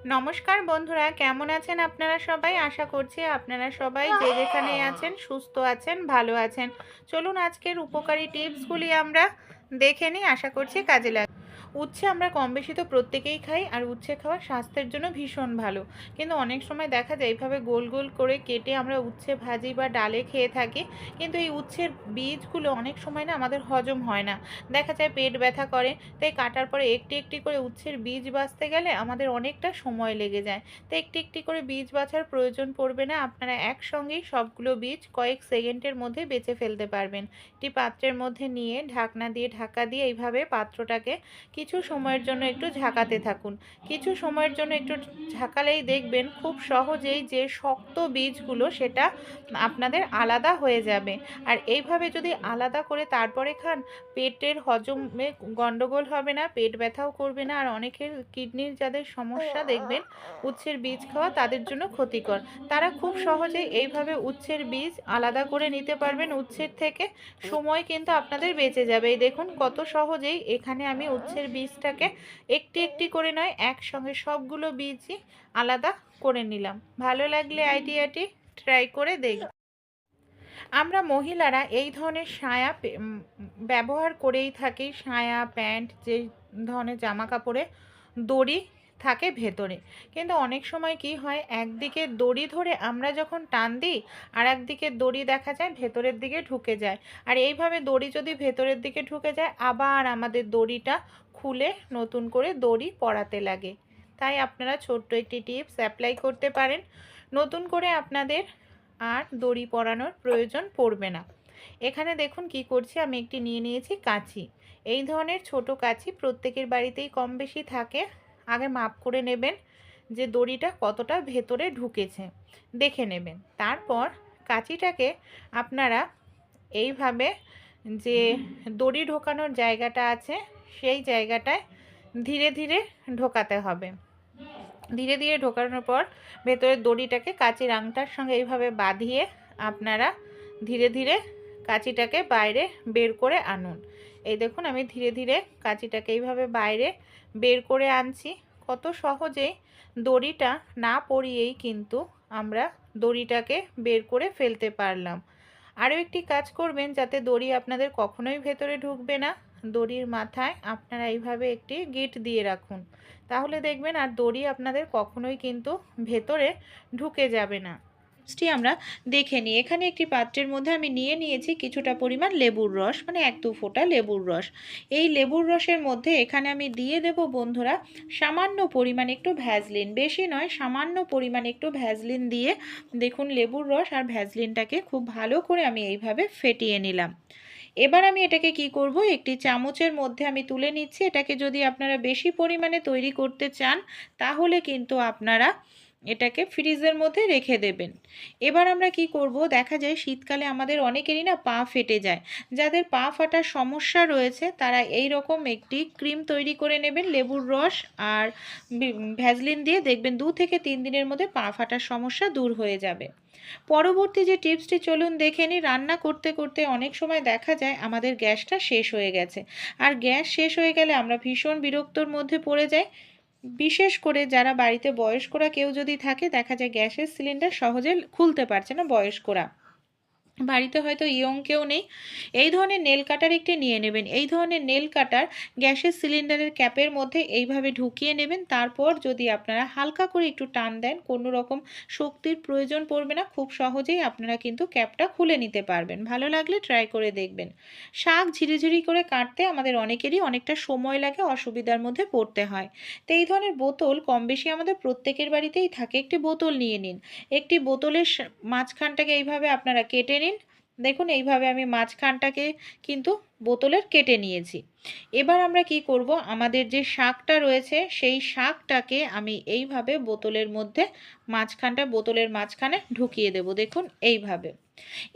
নমস্কার বন্ধুরা, কেমন আছেন আপনারা সবাই? আশা করছি আপনারা সবাই যে যেখানেই আছেন সুস্থ আছেন, ভালো আছেন। চলুন আজকের উপকারী টিপসগুলি আমরা দেখে নিই, আশা করছি কাজে লাগবে। উচ্ছে আমরা কম বেশি তো প্রত্যেকেই খাই, আর উচ্ছে খাওয়া স্বাস্থ্যের জন্য ভীষণ ভালো। কিন্তু অনেক সময় দেখা যায় এইভাবে গোল গোল করে কেটে আমরা উচ্ছে ভাজি বা ডালে খেয়ে থাকি, কিন্তু এই উচ্ছের বীজগুলো অনেক সময় না আমাদের হজম হয় না, দেখা যায় পেট ব্যথা করে। তাই কাটার পরে একটি একটি করে উচ্ছের বীজ বাছতে গেলে আমাদের অনেকটা সময় লেগে যায়। তো একটি একটি করে বীজ বাছার প্রয়োজন পড়বে না, আপনারা একসঙ্গেই সবগুলো বীজ কয়েক সেকেন্ডের মধ্যে বেছে ফেলতে পারবেন। একটি পাত্রের মধ্যে নিয়ে ঢাকনা দিয়ে ঢাকা দিয়ে এইভাবে পাত্রটাকে কিছু সময়ের জন্য একটু ঝাঁকাতে থাকুন। কিছু সময়ের জন্য একটু ঝাঁকালেই দেখবেন খুব সহজেই যে শক্ত বীজগুলো সেটা আপনাদের আলাদা হয়ে যাবে। আর এইভাবে যদি আলাদা করে তারপরে খান, পেটের হজমে গন্ডগোল হবে না, পেট ব্যথাও করবে না। আর অনেকের কিডনির যাদের সমস্যা দেখবেন উচ্ছের বীজ খাওয়া তাদের জন্য ক্ষতিকর, তারা খুব সহজেই এইভাবে উচ্ছের বীজ আলাদা করে নিতে পারবেন উচ্ছের থেকে। সময় কিন্তু আপনাদের বেঁচে যাবে। এই দেখুন কত সহজেই এখানে আমি উচ্ছের বীজটাকে একটি একটি করে নয়, একসঙ্গে সবগুলো বীজই আলাদা করে নিলাম। ভালো লাগলে আইডিয়াটি ট্রাই করে দেখবেন। আমরা মহিলারা এই ধরনের সায়া ব্যবহার করেই থাকি। সায়া, প্যান্ট, যে ধরনের জামা কাপড়ে দড়ি থাকে ভেতরে, কিন্তু অনেক সময় কি হয়, একদিকে দড়ি ধরে আমরা যখন টান দিই আর একদিকে দড়ি দেখা যায় ভেতরের দিকে ঢুকে যায়। আর এইভাবে দড়ি যদি ভেতরের দিকে ঢুকে যায়, আবার আমাদের দড়িটা খুলে নতুন করে দড়ি পরাতে লাগে। তাই আপনারা ছোট্ট একটি টিপস অ্যাপ্লাই করতে পারেন, নতুন করে আপনাদের আর দড়ি পরানোর প্রয়োজন পড়বে না। এখানে দেখুন কি করছি, আমি একটি নিয়ে নিয়েছি কাঁচি। এই ধরনের ছোট কাঁচি প্রত্যেকের বাড়িতেই কম বেশি থাকে। আগে মাপ করে নেবেন যে দড়িটা কতটা ভেতরে ঢুকেছে, দেখে নেবেন। তারপর কাঁচিটাকে আপনারা এইভাবে যে দড়ি ঢোকানোর জায়গাটা আছে সেই জায়গাটায় ধীরে ধীরে ঢোকাতে হবে। ধীরে ধীরে ঢোকানোর পর ভেতরের দড়িটাকে কাঁচির আংটার সঙ্গে এইভাবে বাঁধিয়ে আপনারা ধীরে ধীরে কাঁচিটাকে বাইরে বের করে আনুন। এই দেখুন আমি ধীরে ধীরে কাঁচিটাকে এইভাবে বাইরে বের করে আনছি। কত সহজেই দড়িটা না পরিয়েই কিন্তু আমরা দড়িটাকে বের করে ফেলতে পারলাম। আরও একটি কাজ করবেন যাতে দড়ি আপনাদের কখনোই ভেতরে ঢুকবে না, দড়ির মাথায় আপনারা এইভাবে একটি গিঁট দিয়ে রাখুন। তাহলে দেখবেন আর দড়ি আপনাদের কখনোই কিন্তু ভেতরে ঢুকে যাবে না। আমরা দেখে নিই। এখানে একটি পাত্রের মধ্যে আমি নিয়ে নিয়েছি কিছুটা পরিমাণ লেবুর রস, মানে 1-2 ফোঁটা লেবুর রস। এই লেবুর রসের মধ্যে এখানে আমি দিয়ে দেব বন্ধুরা সামান্য পরিমাণ একটু ভ্যাসলিন, বেশি নয়, সামান্য পরিমাণ একটু ভ্যাসলিন দিয়ে দেখুন লেবুর রস আর ভ্যাসলিনটাকে খুব ভালো করে আমি এইভাবে ফেটিয়ে নিলাম। এবার আমি এটাকে কি করব, একটি চামচের মধ্যে আমি তুলে নিচ্ছি। এটাকে যদি আপনারা বেশি পরিমাণে তৈরি করতে চান তাহলে কিন্তু আপনারা এটাকে ফ্রিজের মধ্যে রেখে দেবেন। এবার আমরা কি করব, দেখা যায় শীতকালে আমাদের অনেকেরই না পা ফেটে যায়। যাদের পা ফাটার সমস্যা রয়েছে তারা এই রকম একটি ক্রিম তৈরি করে নেবেন লেবুর রস আর ভ্যাসলিন দিয়ে, দেখবেন 2 থেকে 3 দিনের মধ্যে পা ফাটার সমস্যা দূর হয়ে যাবে। পরবর্তী যে টিপসটি চলুন দেখে নিই। রান্না করতে করতে অনেক সময় দেখা যায় আমাদের গ্যাসটা শেষ হয়ে গেছে, আর গ্যাস শেষ হয়ে গেলে আমরা ভীষণ বিরক্তর মধ্যে পড়ে যাই। বিশেষ করে যারা বাড়িতে বয়স্করা কেউ যদি থাকে, দেখা যায় গ্যাসের সিলিন্ডার সহজে খুলতে পারছে না বয়স্করা, বাড়িতে হয়তো ইয়ং কেউ নেই। এই ধরনের নেল কাটার একটি নিয়ে নেবেন। এই ধরনের নেল কাটার গ্যাসের সিলিন্ডারের ক্যাপের মধ্যে এইভাবে ঢুকিয়ে নেবেন। তারপর যদি আপনারা হালকা করে একটু টান দেন, কোনো রকম শক্তির প্রয়োজন পড়বে না, খুব সহজেই আপনারা কিন্তু ক্যাপটা খুলে নিতে পারবেন। ভালো লাগলে ট্রাই করে দেখবেন। শাক ঝিরিঝিরি করে কাটতে আমাদের অনেকেরই অনেকটা সময় লাগে, অসুবিধার মধ্যে পড়তে হয়। তো এই ধরনের বোতল কম বেশি আমাদের প্রত্যেকের বাড়িতেই থাকে। একটি বোতল নিয়ে নিন। একটি বোতলের মাঝখানটাকে এইভাবে আপনারা কেটে নিন। দেখুন এইভাবে আমি মাঝখানটাকে কিন্তু বোতলের কেটে নিয়েছি। এবার আমরা কি করব, আমাদের যে শাকটা রয়েছে সেই শাকটাকে আমি এইভাবে বোতলের মধ্যে বোতলের মাঝখানে ঢুকিয়ে দেব। দেখুন এইভাবে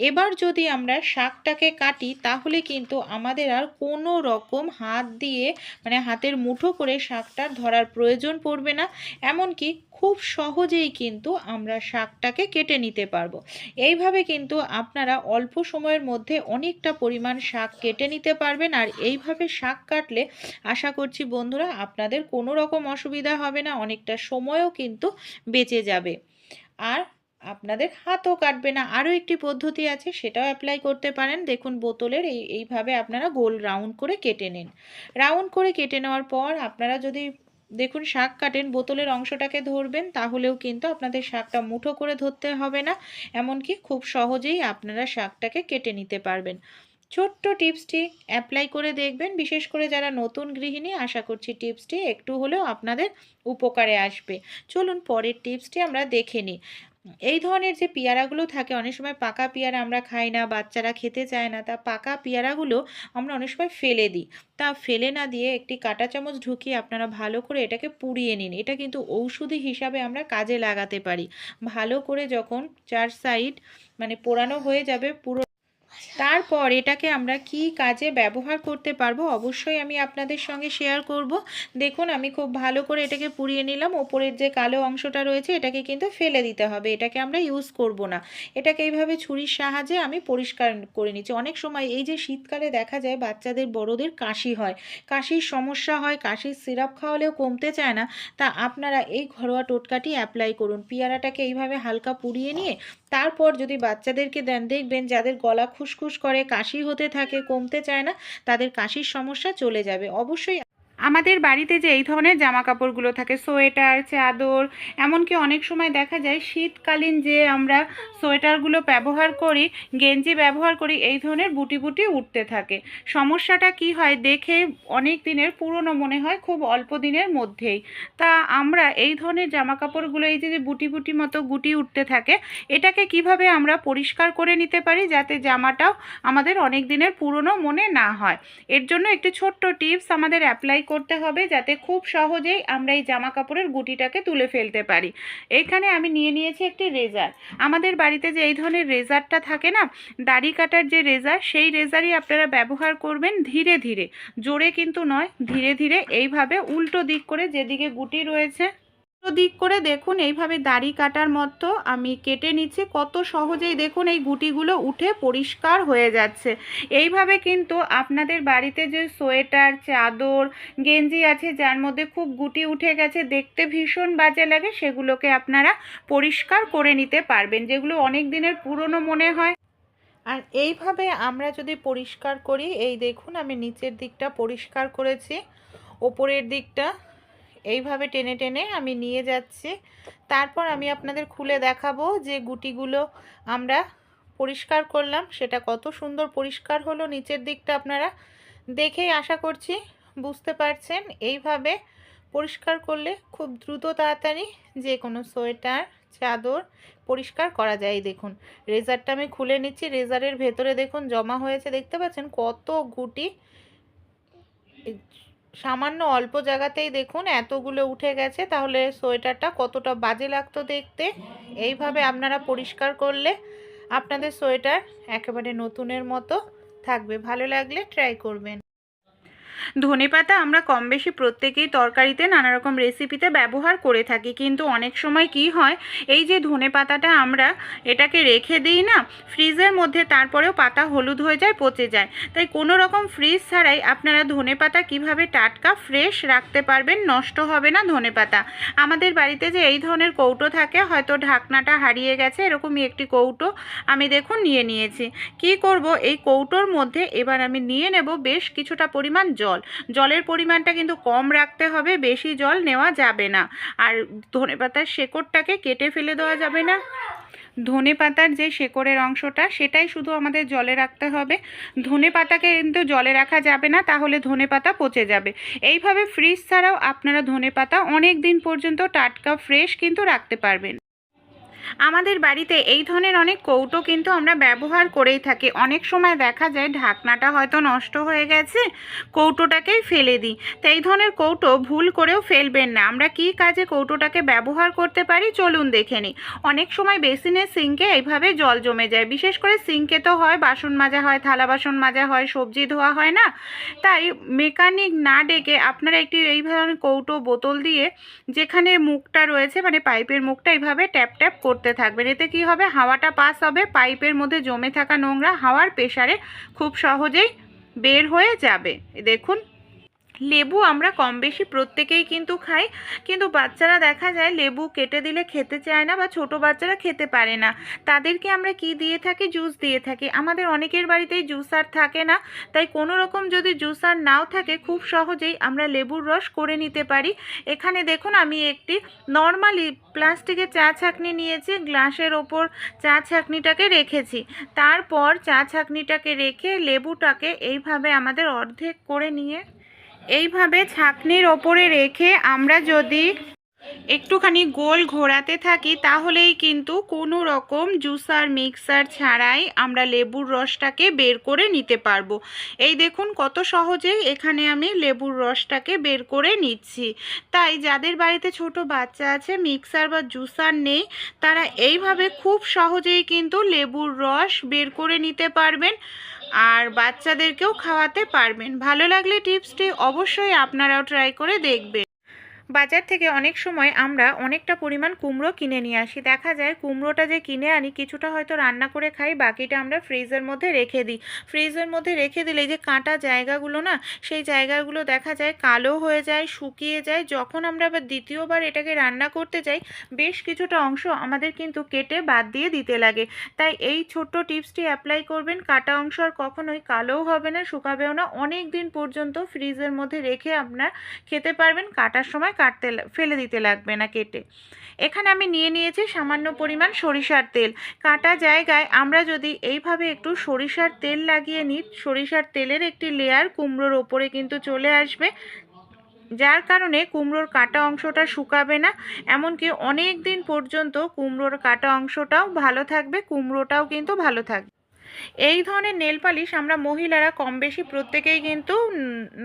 এবার যদি আমরা শাকটাকে কাটি তাহলে কিন্তু আমাদের আর কোনো রকম হাত দিয়ে মানে হাতের মুঠো করে শাকটা ধরার প্রয়োজন পড়বে না। এমনকি খুব সহজেই কিন্তু আমরা শাকটাকে কেটে নিতে পারবো। এইভাবে কিন্তু আপনারা অল্প সময়ের মধ্যে অনেকটা পরিমাণ শাক কেটে নিতে পারবেন। আর এইভাবে শাক কাটলে আশা করছি বন্ধুরা আপনাদের কোনো রকম অসুবিধা হবে না, অনেকটা সময়ও কিন্তু বেঁচে যাবে। আর আপনাদের হাতও কাটবে না। আরও একটি পদ্ধতি আছে, সেটাও অ্যাপ্লাই করতে পারেন। দেখুন বোতলের এইভাবে আপনারা গোল রাউন্ড করে কেটে নিন। রাউন্ড করে কেটে নেওয়ার পর আপনারা যদি দেখুন শাক কাটেন, বোতলের অংশটাকে ধরবেন, তাহলেও কিন্তু আপনাদের শাকটা মুঠো করে ধরতে হবে না। এমনকি খুব সহজেই আপনারা শাকটাকে কেটে নিতে পারবেন। ছোট্ট টিপসটি অ্যাপ্লাই করে দেখবেন, বিশেষ করে যারা নতুন গৃহিণী, আশা করছি টিপসটি একটু হলেও আপনাদের উপকারে আসবে। চলুন পরের টিপসটি আমরা দেখে নিই। এই ধরনের যে পেয়ারাগুলো থাকে, অনেক সময় পাকা পেয়ারা আমরা খাই না, বাচ্চারা খেতে চায় না, তা পাকা পেয়ারাগুলো আমরা অনেক সময় ফেলে দিই। তা ফেলে না দিয়ে একটি কাঁটা চামচ ঢুকিয়ে আপনারা ভালো করে এটাকে পুড়িয়ে নিন। এটা কিন্তু ঔষধি হিসাবে আমরা কাজে লাগাতে পারি। ভালো করে যখন 4 সাইড মানে পোড়ানো হয়ে যাবে পুরো, তারপর এটাকে আমরা কি কাজে ব্যবহার করতে পারবো অবশ্যই আমি আপনাদের সঙ্গে শেয়ার করব। দেখুন আমি খুব ভালো করে এটাকে পুড়িয়ে নিলাম। ওপরের যে কালো অংশটা রয়েছে এটাকে কিন্তু ফেলে দিতে হবে, এটাকে আমরা ইউজ করব না। এটাকে এইভাবে ছুরির সাহায্যে আমি পরিষ্কার করে নিচ্ছি। অনেক সময় এই যে শীতকালে দেখা যায় বাচ্চাদের বড়দের কাশি হয়, কাশির সমস্যা হয়, কাশির সিরাপ খাওয়ালেও কমতে চায় না। তা আপনারা এই ঘরোয়া টোটকাটি অ্যাপ্লাই করুন। পেয়ারাটাকে এইভাবে হালকা পুড়িয়ে নিয়ে তারপর যদি বাচ্চাদেরকে দেন, দেখবেন যাদের গলা খুসখুস করে, কাশি হতে থাকে, কমতে চায় না, তাদের কাশির সমস্যা চলে যাবে। অবশ্যই আমাদের বাড়িতে যে এই ধরনের জামা কাপড়গুলো থাকে, সোয়েটার, চাদর, এমনকি অনেক সময় দেখা যায় শীতকালীন যে আমরা সোয়েটারগুলো ব্যবহার করি, গেঞ্জি ব্যবহার করি, এই ধরনের বুটি বুটি উঠতে থাকে। সমস্যাটা কি হয়, দেখে অনেক দিনের পুরনো মনে হয় খুব অল্প দিনের মধ্যেই। তা আমরা এই ধরনের জামা কাপড়গুলো, এই যে বুটি বুটি মতো গুটি উঠতে থাকে, এটাকে কিভাবে আমরা পরিষ্কার করে নিতে পারি যাতে জামাটাও আমাদের অনেক দিনের পুরনো মনে না হয়। এর জন্য একটি ছোট্ট টিপস আমাদের অ্যাপ্লাই করতে হবে যাতে খুব সহজেই আমরা এই জামা কাপড়ের গুটিটাকে তুলে ফেলতে পারি। এইখানে আমি নিয়ে নিয়েছি একটি রেজার। আমাদের বাড়িতে যে এই ধরনের রেজারটা থাকে না, দাড়ি কাটার যে রেজার, সেই রেজারই আপনারা ব্যবহার করবেন। ধীরে ধীরে, জোরে কিন্তু নয়, ধীরে ধীরে এইভাবে উল্টো দিক করে, যেদিকে গুটি রয়েছে দিক করে দেখুন এইভাবে দাড়ি কাটার মতো আমি কেটে নিচ্ছি। কত সহজেই দেখুন এই গুটিগুলো উঠে পরিষ্কার হয়ে যাচ্ছে। এইভাবে কিন্তু আপনাদের বাড়িতে যে সোয়েটার, চাদর, গেঞ্জি আছে যার মধ্যে খুব গুটি উঠে গেছে, দেখতে ভীষণ বাজে লাগে, সেগুলোকে আপনারা পরিষ্কার করে নিতে পারবেন, যেগুলো অনেক দিনের পুরনো মনে হয়। আর এইভাবে আমরা যদি পরিষ্কার করি, এই দেখুন আমি নিচের দিকটা পরিষ্কার করেছি, ওপরের দিকটা এইভাবে টেনে টেনে আমি নিয়ে যাচ্ছি। তারপর আমি আপনাদের খুলে দেখাবো যে গুটিগুলো আমরা পরিষ্কার করলাম সেটা কত সুন্দর পরিষ্কার হলো। নিচের দিকটা আপনারা দেখেই আশা করছি বুঝতে পারছেন। এইভাবে পরিষ্কার করলে খুব দ্রুত তাড়াতাড়ি যে কোনো সোয়েটার, চাদর পরিষ্কার করা যায়। দেখুন রেজারটা আমি খুলে নিচ্ছি, রেজারের ভেতরে দেখুন জমা হয়েছে, দেখতে পাচ্ছেন কত গুটি। সামান্য অল্প জায়গাতেই দেখুন এতগুলো উঠে গেছে, তাহলে সোয়েটারটা কতটা বাজে লাগতো দেখতে। এইভাবে আপনারা পরিষ্কার করলে আপনাদের সোয়েটার একেবারে নতুনের মতো থাকবে। ভালো লাগলে ট্রাই করবেন। ধনেপাতা আমরা কম বেশি প্রত্যেকেই তরকারিতে নানা রকম রেসিপিতে ব্যবহার করে থাকি, কিন্তু অনেক সময় কি হয়, এই যে ধনেপাতাটা আমরা এটাকে রেখে দিই না ফ্রিজের মধ্যে, তারপরেও পাতা হলুদ হয়ে যায়, পচে যায়। তাই কোনো রকম ফ্রিজ ছাড়াই আপনারা ধনেপাতা কিভাবে টাটকা ফ্রেশ রাখতে পারবেন, নষ্ট হবে না ধনেপাতা। আমাদের বাড়িতে যে এই ধরনের কৌটো থাকে, হয়তো ঢাকনাটা হারিয়ে গেছে, এরকমই একটি কৌটো আমি দেখুন নিয়ে নিয়েছি। কি করব, এই কৌটোর মধ্যে এবার আমি নিয়ে নেব বেশ কিছুটা পরিমাণ জল। জলের পরিমাণটা কিন্তু কম রাখতে হবে, বেশি জল নেওয়া যাবে না। আর ধনেপাতার শেকড়টাকে কেটে ফেলে দেওয়া যাবে না। ধনেপাতার যে শেকড়ের অংশটা সেটাই শুধু আমাদের জলে রাখতে হবে। ধনেপাতাকে কিন্তু জলে রাখা যাবে না, তাহলে ধনেপাতা পচে যাবে। এইভাবে ফ্রিজ ছাড়াও আপনারা ধনেপাতা অনেক দিন পর্যন্ত টাটকা ফ্রেশ কিন্তু রাখতে পারবেন। আমাদের বাড়িতে এই ধরনের অনেক কৌটো কিন্তু আমরা ব্যবহার করেই থাকি। অনেক সময় দেখা যায় ঢাকনাটা হয়তো নষ্ট হয়ে গেছে, কৌটোটাকেই ফেলে দিই। তো এই ধরনের কৌটো ভুল করেও ফেলবেন না। আমরা কি কাজে কৌটোটাকে ব্যবহার করতে পারি চলুন দেখে নিই। অনেক সময় বেসিনের সিঙ্কে এইভাবে জল জমে যায়, বিশেষ করে সিঙ্কে তো হয় বাসন মাজা হয়, থালা বাসন মাজা হয়, সবজি ধোয়া হয় না। তাই মেকানিক না ডেকে আপনারা একটি এই ধরনের কৌটো বোতল দিয়ে যেখানে মুখটা রয়েছে মানে পাইপের মুখটা এইভাবে ট্যাপ ট্যাপ করতে থাকবেন। এতে কি হবে, হাওয়াটা পাস হবে, পাইপের মধ্যে জমে থাকা নোংরা হাওয়ার প্রেসারে খুব সহজেই বের হয়ে যাবে। দেখুন, লেবু আমরা কম বেশি প্রত্যেকেই কিন্তু খাই, কিন্তু বাচ্চারা দেখা যায় লেবু কেটে দিলে খেতে চায় না, বা ছোট বাচ্চারা খেতে পারে না। তাদেরকে আমরা কি দিয়ে থাকি, জুস দিয়ে থাকি। আমাদের অনেকের বাড়িতেই জুসার থাকে না, তাই কোনো রকম যদি জুসার নাও থাকে খুব সহজেই আমরা লেবুর রস করে নিতে পারি। এখানে দেখুন আমি একটি নর্মালি প্লাস্টিকের চা ছাঁকনি নিয়েছি, গ্লাসের ওপর চা ছাঁকনিটাকে রেখেছি। তারপর চা ছাঁকনিটাকে রেখে লেবুটাকে এইভাবে আমাদের অর্ধেক করে নিয়ে এইভাবে ছাঁকনির ওপরে রেখে আমরা যদি একটুখানি গোল ঘোরাতে থাকি তাহলেই কিন্তু কোনো রকম জুসার মিক্সার ছাড়াই আমরা লেবুর রসটাকে বের করে নিতে পারবো। এই দেখুন কত সহজেই এখানে আমি লেবুর রসটাকে বের করে নিচ্ছি। তাই যাদের বাড়িতে ছোট বাচ্চা আছে, মিক্সার বা জুসার নেই, তারা এইভাবে খুব সহজেই কিন্তু লেবুর রস বের করে নিতে পারবেন আর বাচ্চাদেরকেও খাওয়াতে পারবেন। ভালো লাগলে টিপসটি অবশ্যই আপনারাও ট্রাই করে দেখবেন। বাজার থেকে অনেক সময় আমরা অনেকটা পরিমাণ কুমড়ো কিনে নিয়ে আসি। দেখা যায় কুমড়োটা যে কিনে আনি কিছুটা হয়তো রান্না করে খাই, বাকিটা আমরা ফ্রিজের মধ্যে রেখে দিই। ফ্রিজের মধ্যে রেখে দিলে যে কাঁটা জায়গাগুলো না, সেই জায়গাগুলো দেখা যায় কালো হয়ে যায়, শুকিয়ে যায়। যখন আমরা আবার দ্বিতীয়বার এটাকে রান্না করতে যাই বেশ কিছুটা অংশ আমাদের কিন্তু কেটে বাদ দিয়ে দিতে লাগে। তাই এই ছোট্ট টিপসটি অ্যাপ্লাই করবেন, কাটা অংশ আর কখনোই কালোও হবে না, শুকাবেও না। অনেক দিন পর্যন্ত ফ্রিজের মধ্যে রেখে আপনার খেতে পারবেন, কাটার সময় ফেলে দিতে লাগবে না কেটে। এখানে আমি নিয়ে নিয়েছি সামান্য পরিমাণ সরিষার তেল। কাটা জায়গায় আমরা যদি এইভাবে একটু সরিষার তেল লাগিয়ে নিই, সরিষার তেলের একটি লেয়ার কুমড়োর ওপরে কিন্তু চলে আসবে, যার কারণে কুমড়োর কাটা অংশটা শুকাবে না, এমনকি অনেক দিন পর্যন্ত কুমড়োর কাটা অংশটাও ভালো থাকবে, কুমড়োটাও কিন্তু ভালো থাকবে। এই ধরনের নেল পালিশ আমরা মহিলারা কম বেশি প্রত্যেকেই কিন্তু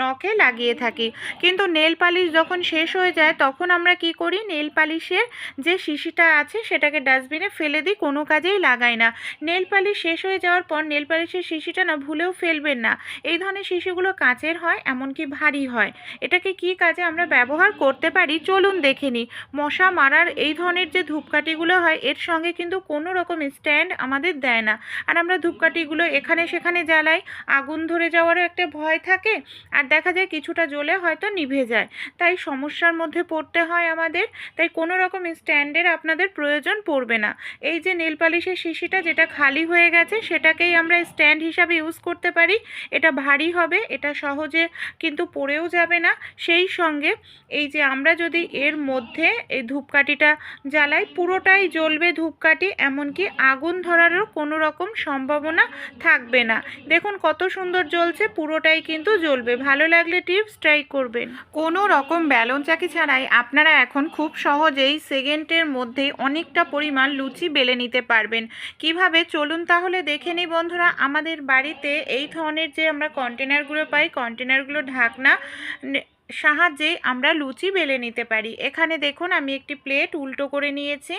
নখে লাগিয়ে থাকি। কিন্তু নেল পালিশ যখন শেষ হয়ে যায় তখন আমরা কি করি, নেল পালিশের যে শিশিটা আছে সেটাকে ডাস্টবিনে ফেলে দিই, কোনো কাজেই লাগাই না। নেল পালিশ শেষ হয়ে যাওয়ার পর নেল পালিশের শিশিটা না ভুলেও ফেলবেন না। এই ধরনের শিশিগুলো কাচের হয়, এমনকি ভারী হয়। এটাকে কি কাজে আমরা ব্যবহার করতে পারি চলুন দেখে নিই। মশা মারার এই ধরনের যে ধূপকাঠিগুলো হয় এর সঙ্গে কিন্তু কোনো রকম স্ট্যান্ড আমাদের দেয় না, আর আমরা ধূপকাঠিগুলো এখানে সেখানে জ্বালাই, আগুন ধরে যাওয়ারও একটা ভয় থাকে, আর দেখা যায় কিছুটা জ্বলে হয়তো নিভে যায়, তাই সমস্যার মধ্যে পড়তে হয় আমাদের। তাই কোনো রকম স্ট্যান্ডের আপনাদের প্রয়োজন পড়বে না। এই যে নেল পালিশের শিশিটা যেটা খালি হয়ে গেছে সেটাকেই আমরা স্ট্যান্ড হিসাবে ইউজ করতে পারি। এটা ভারী হবে, এটা সহজে কিন্তু পড়েও যাবে না। সেই সঙ্গে এই যে আমরা যদি এর মধ্যে এই ধূপকাঠিটা জ্বালাই পুরোটাই জ্বলবে ধূপকাঠি, এমনকি আগুন ধরারও কোনো রকম সম্ভাবনা থাকবে না। দেখুন কত সুন্দর জ্বলছে, পুরোটাই কিন্তু জ্বলবে। ভালো লাগলে টিপস ট্রাই করবেন। কোনো রকম ব্যালন চাকি ছাড়াই আপনারা এখন খুব সহজেই সেকেন্ডের মধ্যেই অনেকটা পরিমাণ লুচি বেলে নিতে পারবেন। কিভাবে চলুন তাহলে দেখে নিই বন্ধুরা। আমাদের বাড়িতে এই ধরনের যে আমরা কন্টেনারগুলো পাই, কন্টেনারগুলো ঢাকনা সাহায্যে আমরা লুচি বেলে নিতে পারি। এখানে দেখুন আমি একটি প্লেট উল্টো করে নিয়েছি,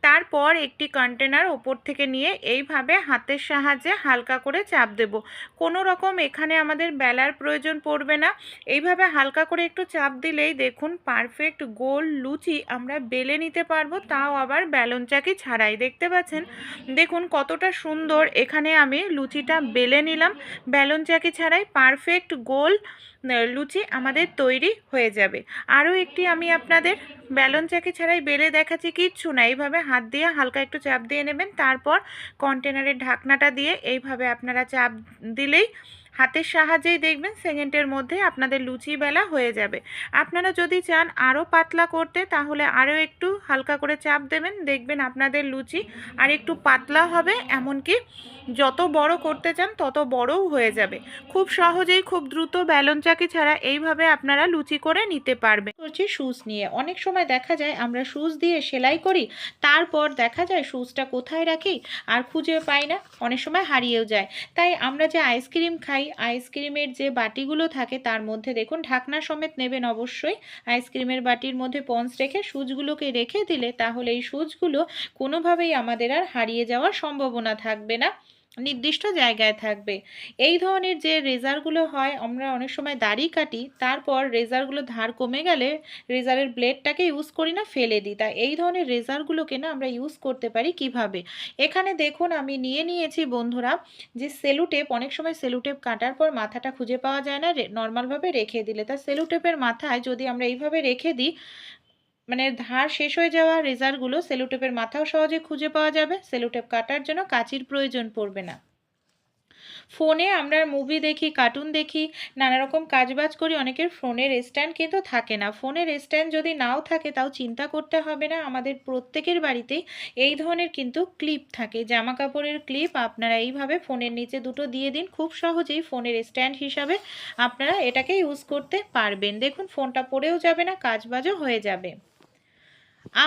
তারপর একটি কন্টেনার ওপর থেকে নিয়ে এইভাবে হাতের সাহায্যে হালকা করে চাপ দেব। কোনো রকম এখানে আমাদের বেলার প্রয়োজন পড়বে না, এইভাবে হালকা করে একটু চাপ দিলেই দেখুন পারফেক্ট গোল লুচি আমরা বেলে নিতে পারবো, তাও আবার বেলন চাকি ছাড়াই। দেখতে পাচ্ছেন দেখুন কতটা সুন্দর এখানে আমি লুচিটা বেলে নিলাম, বেলন চাকি ছাড়াই পারফেক্ট গোল লুচি আমাদের তৈরি হয়ে যাবে। আরও একটি আমি আপনাদের বেলন চাকি ছাড়াই বেলে দেখাচ্ছি, কিচ্ছু না, এইভাবে হাত দিয়ে হালকা একটু চাপ দিয়ে নেবেন, তারপর কন্টেনারের ঢাকনাটা দিয়ে এইভাবে আপনারা চাপ দিলেই হাতের সাহায্যেই দেখবেন সেকেন্ডের মধ্যে আপনাদের লুচি বেলা হয়ে যাবে। আপনারা যদি চান আরও পাতলা করতে তাহলে আরও একটু হালকা করে চাপ দেবেন, দেখবেন আপনাদের লুচি আর একটু পাতলা হবে, এমনকি যত বড় করতে চান তত বড়ও হয়ে যাবে। খুব সহজেই খুব দ্রুত বেলন চাকি ছাড়া এইভাবে আপনারা লুচি করে নিতে পারবেন। করছি সুচ নিয়ে, অনেক সময় দেখা যায় আমরা সুচ দিয়ে সেলাই করি, তারপর দেখা যায় সুচটা কোথায় রাখি আর খুঁজে পাই না, অনেক সময় হারিয়েও যায়। তাই আমরা যে আইসক্রিম খাই, আইসক্রিমের যে বাটিগুলো থাকে তার মধ্যে দেখুন ঢাকনা সমেত নেবেন অবশ্যই। আইসক্রিমের বাটির মধ্যে পন্স রেখে সুচগুলোকে রেখে দিলে তাহলে এই সুচগুলো কোনোভাবেই আমাদের আর হারিয়ে যাওয়ার সম্ভাবনা থাকবে না, নির্দিষ্ট জায়গায় থাকবে। এই ধরনের যে রেজারগুলো হয়, আমরা অনেক সময় দাড়ি কাটি, তারপর রেজারগুলো ধার কমে গেলে রেজারের ব্লেডটাকে ইউজ করি না, ফেলে দিই। তাই এই ধরনের রেজারগুলোকে না আমরা ইউজ করতে পারি কিভাবে। এখানে দেখুন আমি নিয়ে নিয়েছি বন্ধুরা যে সেলুটেপ। অনেক সময় সেলুটেপ কাটার পর মাথাটা খুঁজে পাওয়া যায় না নর্মালভাবে রেখে দিলে। তা সেলুটেপের মাথায় যদি আমরা এইভাবে রেখে দিই, মানে ধার শেষ হয়ে যাওয়া রেজারগুলো সেলুটেপের মাথাও সহজে খুঁজে পাওয়া যাবে। সেলুটেপ কাটার জন্য কাঁচির প্রয়োজন পড়বে না। ফোনে আমরা মুভি দেখি, কার্টুন দেখি, নানা রকম কাজবাজ করি, অনেকের ফোনের স্ট্যান্ড কিন্তু থাকে না। ফোনের স্ট্যান্ড যদি নাও থাকে তাও চিন্তা করতে হবে না, আমাদের প্রত্যেকের বাড়িতেই এই ধরনের কিন্তু ক্লিপ থাকে, জামা কাপড়ের ক্লিপ। আপনারা এইভাবে ফোনের নিচে দুটো দিয়ে দিন, খুব সহজেই ফোনের স্ট্যান্ড হিসাবে আপনারা এটাকে ইউজ করতে পারবেন। দেখুন ফোনটা পড়েও যাবে না, কাজবাজও হয়ে যাবে।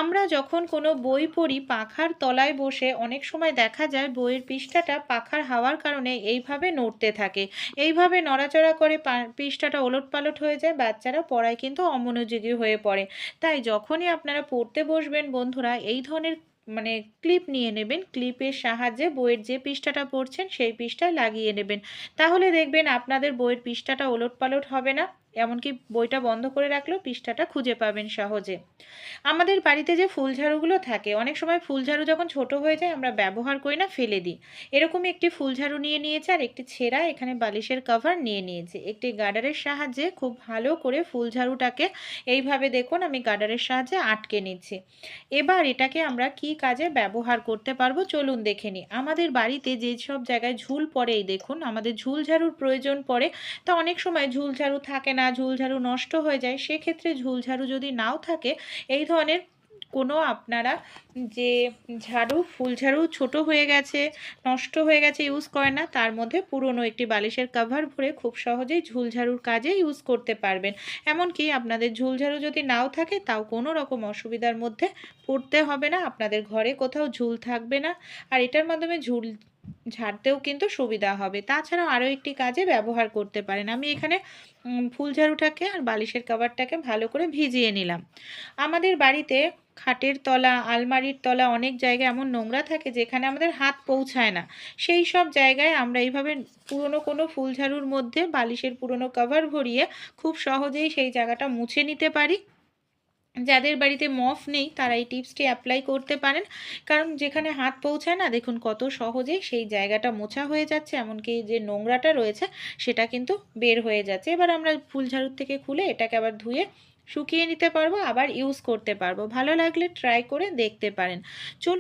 আমরা যখন কোনো বই পড়ি পাখার তলায় বসে, অনেক সময় দেখা যায় বইয়ের পৃষ্ঠাটা পাখার হাওয়ার কারণে এইভাবে নড়তে থাকে, এইভাবে নড়াচড়া করে পৃষ্ঠাটা ওলটপালট হয়ে যায়, বাচ্চারা পড়ায় কিন্তু অমনোযোগী হয়ে পড়ে। তাই যখনই আপনারা পড়তে বসবেন বন্ধুরা, এই ধরনের মানে ক্লিপ নিয়ে নেবেন, ক্লিপের সাহায্যে বইয়ের যে পৃষ্ঠাটা পড়ছেন সেই পৃষ্ঠায় লাগিয়ে নেবেন, তাহলে দেখবেন আপনাদের বইয়ের পৃষ্ঠাটা ওলটপালট হবে না, এমনকি বইটা বন্ধ করে রাখলেও পৃষ্ঠাটা খুঁজে পাবেন সহজে। আমাদের বাড়িতে যে ফুল ঝাড়ুগুলো থাকে, অনেক সময় ফুল ঝাড়ু যখন ছোট হয়ে যায় আমরা ব্যবহার করি না, ফেলে দিই। এরকমই একটি ফুল ঝাড়ু নিয়ে নিয়েছে আর একটি ছেঁড়া এখানে বালিশের কভার নিয়ে নিয়েছে। একটি গার্ডারের সাহায্যে খুব ভালো করে ফুল ঝাড়ুটাকে এইভাবে দেখুন আমি গার্ডারের সাহায্যে আটকে নিচ্ছি। এবার এটাকে আমরা কি কাজে ব্যবহার করতে পারবো চলুন দেখে নিই। আমাদের বাড়িতে যেসব জায়গায় ঝুল পড়ে, এই দেখুন আমাদের ঝুল ঝাড়ুর প্রয়োজন পড়ে। তা অনেক সময় ঝুল ঝাড়ু থাকে না, ঝুল ঝাড়ু নষ্ট হয়ে যায়, সেক্ষেত্রে ঝুল ঝাড়ু যদি নাও থাকে, এই ধরনের কোনো আপনারা যে ঝাড়ু, ফুল ঝাড়ু ছোট হয়ে গেছে, নষ্ট হয়ে গেছে, ইউজ করে না, তার মধ্যে পুরনো একটি বালিশের কভার ভরে খুব সহজেই ঝুল ঝাড়ুর কাজে ইউজ করতে পারবেন। এমনকি আপনাদের ঝুল ঝাড়ু যদি নাও থাকে তাও কোনো রকম অসুবিধার মধ্যে পড়তে হবে না, আপনাদের ঘরে কোথাও ঝুল থাকবে না, আর এটার মাধ্যমে ঝুল ঝাড়তেও কিন্তু সুবিধা হবে। তাছাড়াও আরও একটি কাজে ব্যবহার করতে পারেন। আমি এখানে ফুল ঝাড়ুটাকে আর বালিশের কভারটাকে ভালো করে ভিজিয়ে নিলাম। আমাদের বাড়িতে খাটের তলা, আলমারির তলা, অনেক জায়গায় এমন নোংরা থাকে যেখানে আমাদের হাত পৌঁছায় না, সেই সব জায়গায় আমরা এইভাবে পুরনো কোনো ফুল ঝাড়ুর মধ্যে বালিশের পুরনো কভার ভরিয়ে খুব সহজেই সেই জায়গাটা মুছে নিতে পারি। যাদের বাড়িতে মপ নেই তারা এই টিপসটি অ্যাপ্লাই করতে পারেন, কারণ যেখানে হাত পৌঁছায় না দেখুন কত সহজেই সেই জায়গাটা মোছা হয়ে যাচ্ছে, এমনকি যে নোংরাটা রয়েছে সেটা কিন্তু বের হয়ে যাচ্ছে। এবার আমরা ফুল ঝাড়ুর থেকে খুলে এটাকে আবার ধুয়ে শুকিয়ে নিতে পারবো, আবার ইউজ করতে পারবো। ভালো লাগলে ট্রাই করে দেখতে পারেন। চলুন